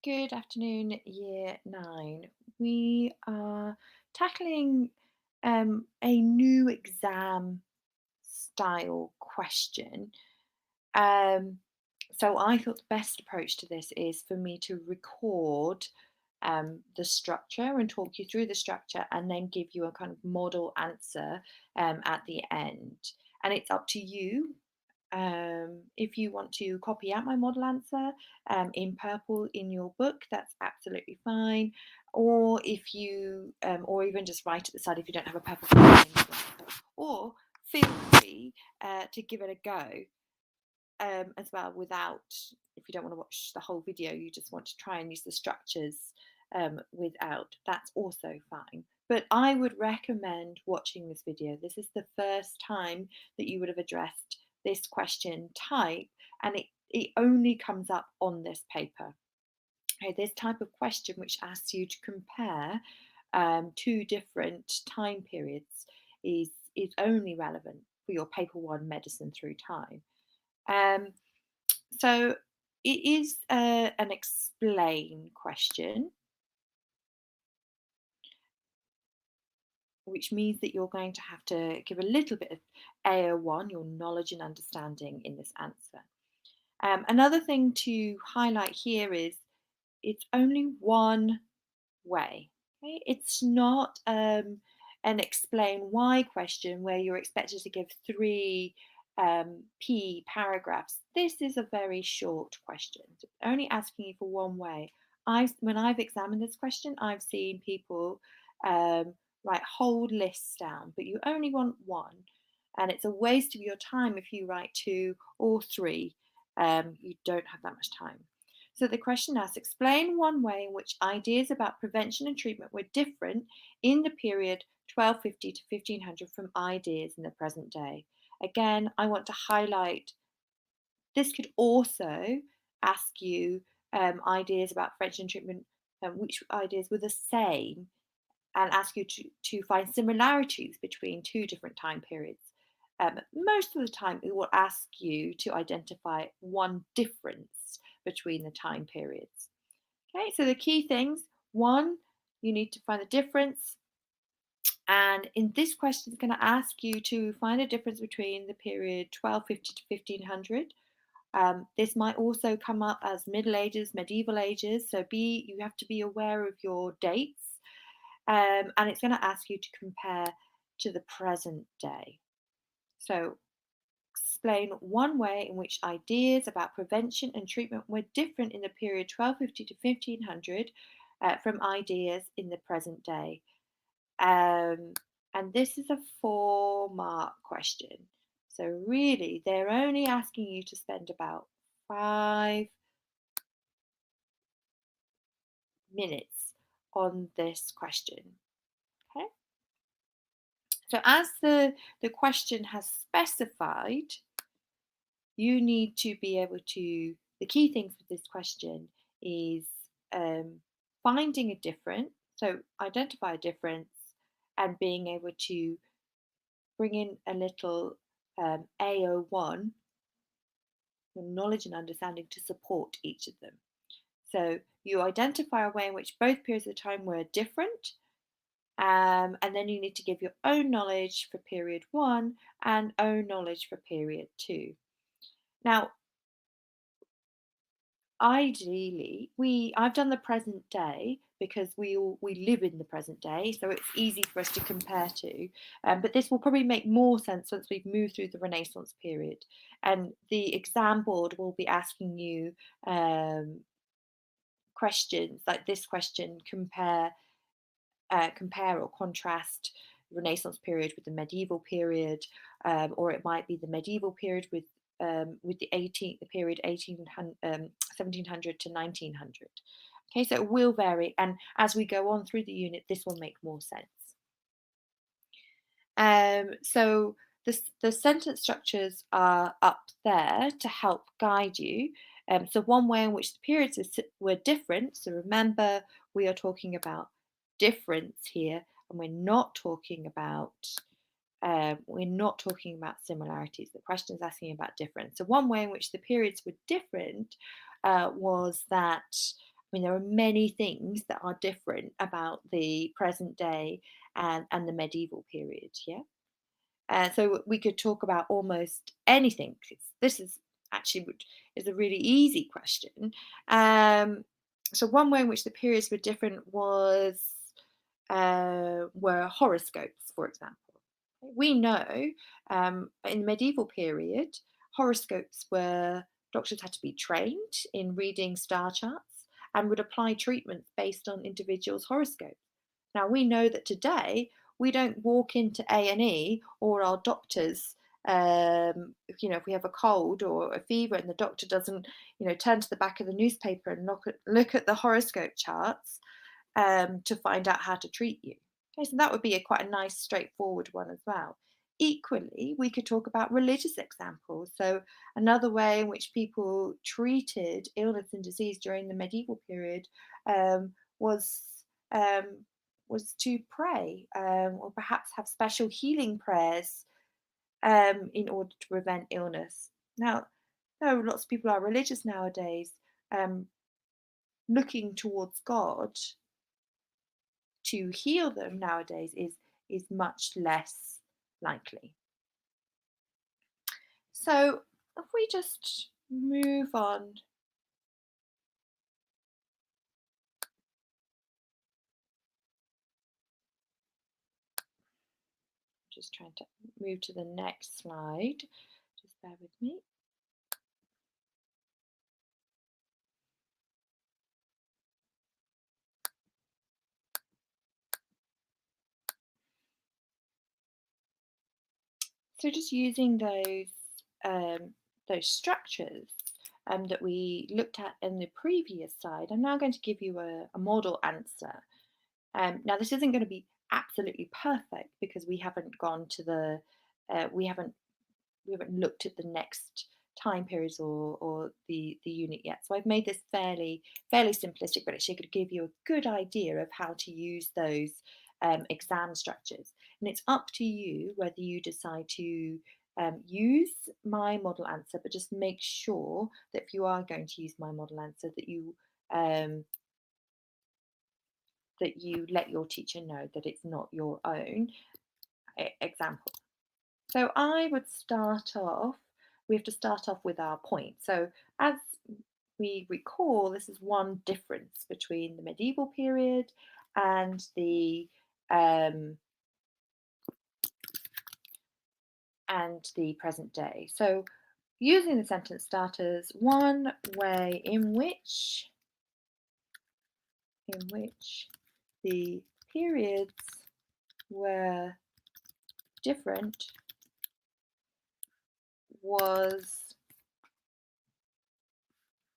Good afternoon, Year 9. We are tackling a new exam style question. Um, so I thought the best approach to this is for me to record the structure and talk you through the structure and then give you a kind of model answer at the end. And it's up to you if you want to copy out my model answer in purple in your book, that's absolutely fine. Or if you, or even just write at the side if you don't have a purple pen. Or feel free to give it a go as well without, if you don't want to watch the whole video, you just want to try and use the structures without, that's also fine. But I would recommend watching this video. This is the first time that you would have addressed this question type, and it only comes up on this paper. Okay, this type of question, which asks you to compare two different time periods, is only relevant for your paper one medicine through time. So it is an explain question, which means that you're going to have to give a little bit of AO1, your knowledge and understanding in this answer. Another thing to highlight here is it's only one way. Okay? It's not an explain why question where you're expected to give three P paragraphs. This is a very short question, only asking you for one way. When I've examined this question, I've seen people write whole lists down, but you only want one. And it's a waste of your time if you write two or three. You don't have that much time. So the question asks, explain one way in which ideas about prevention and treatment were different in the period 1250 to 1500 from ideas in the present day. Again, I want to highlight this could also ask you ideas about prevention and treatment, which ideas were the same, and ask you to find similarities between two different time periods. Most of the time, it will ask you to identify one difference between the time periods. Okay, so the key things, one, you need to find the difference. And in this question, it's going to ask you to find a difference between the period 1250 to 1500. This might also come up as Middle Ages, Medieval Ages. So you have to be aware of your dates. And it's going to ask you to compare to the present day. So explain one way in which ideas about prevention and treatment were different in the period 1250 to 1500 from ideas in the present day. And this is a 4-mark question. So really, they're only asking you to spend about 5 minutes on this question. Okay. So as the question has specified, you need to be able to, the key things with this question is finding a difference, so identify a difference and being able to bring in a little AO1, knowledge and understanding, to support each of them. So you identify a way in which both periods of time were different, and then you need to give your own knowledge for period 1 and own knowledge for period 2. Now, ideally, I've done the present day because we live in the present day, so it's easy for us to compare to. But this will probably make more sense once we've moved through the Renaissance period, and the exam board will be asking you questions like this question: compare or contrast Renaissance period with the medieval period, or it might be the medieval period with the period 1700 to 1900. Okay, so it will vary, and as we go on through the unit, this will make more sense. So the sentence structures are up there to help guide you. So one way in which the periods were different, so remember we are talking about difference here, and we're not talking about similarities. The question is asking about difference. So one way in which the periods were different was that mean, there are many things that are different about the present day and the medieval period. Yeah. So we could talk about almost anything. This is actually is a really easy question. Um, so one way in which the periods were different were horoscopes, for example. We know in the medieval period, horoscopes were doctors had to be trained in reading star charts and would apply treatments based on individuals' horoscopes. Now we know that today we don't walk into A&E or our doctors. If we have a cold or a fever and the doctor doesn't, turn to the back of the newspaper and look at the horoscope charts to find out how to treat you. Okay, so that would be quite a nice, straightforward one as well. Equally, we could talk about religious examples. So, another way in which people treated illness and disease during the medieval period um, was um, was to pray or perhaps have special healing prayers in order to prevent illness. Now, though lots of people are religious nowadays, um, looking towards God to heal them nowadays is much less likely. So if we just move on, just trying to move to the next slide. Just bear with me. So just using those structures that we looked at in the previous slide, I'm now going to give you a model answer. Now this isn't going to be absolutely perfect because we haven't gone to we haven't looked at the next time periods or the unit yet. So I've made this fairly simplistic, but it should give you a good idea of how to use those exam structures. And it's up to you whether you decide to use my model answer, but just make sure that if you are going to use my model answer, um, that you let your teacher know that it's not your own example. So I would we have to start off with our point. So as we recall, this is one difference between the medieval period and um, the present day. So using the sentence starters, one way in which the periods were different was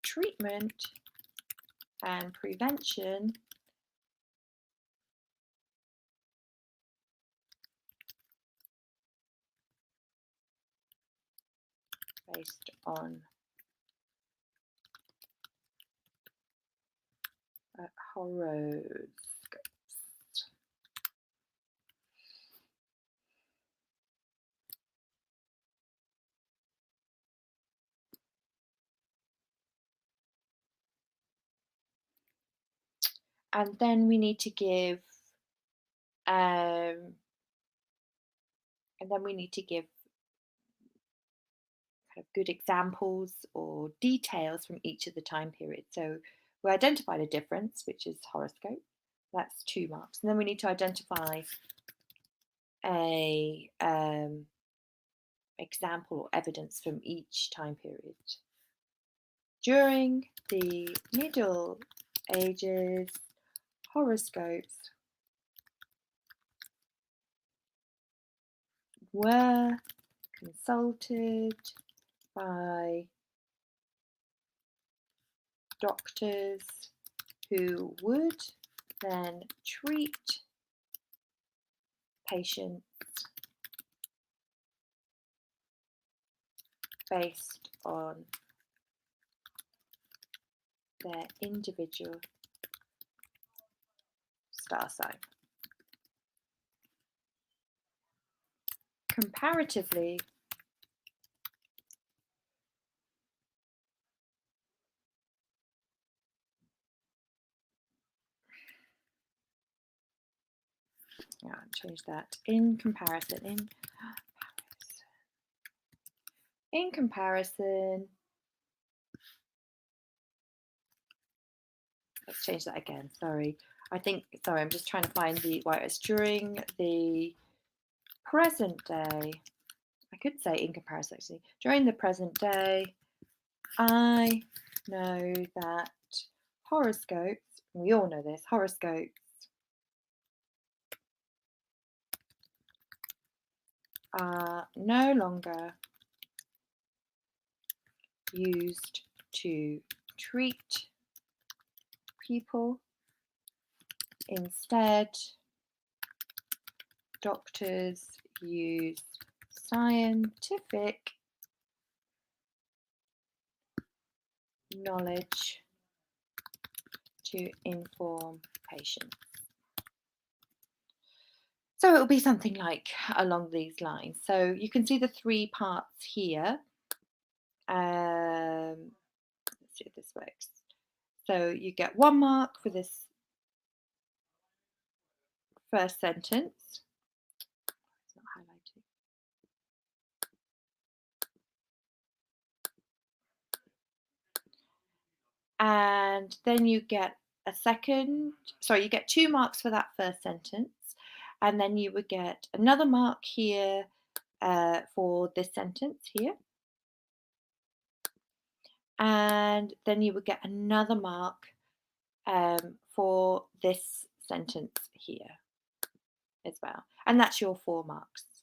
treatment and prevention based on horoscopes. And then we need to give kind of good examples or details from each of the time periods. So we identified a difference, which is horoscope. That's 2 marks. And then we need to identify a example or evidence from each time period. During the Middle Ages, horoscopes were consulted by doctors who would then treat patients based on their individual star sign. Comparatively, Change that. In comparison. In comparison. Let's change that again. Sorry. Sorry, I'm just trying to find the, it's during the present day. I could say in comparison, actually. During the present day, I know that horoscopes, we all know this, horoscopes are no longer used to treat people. Instead, doctors use scientific knowledge to inform patients. So it will be something like along these lines. So you can see the 3 parts here. Let's see if this works. So you get 1 mark for this first sentence. It's not highlighted. And then you get you get 2 marks for that first sentence. And then you would get another mark here for this sentence here. And then you would get another mark for this sentence here as well. And that's your 4 marks.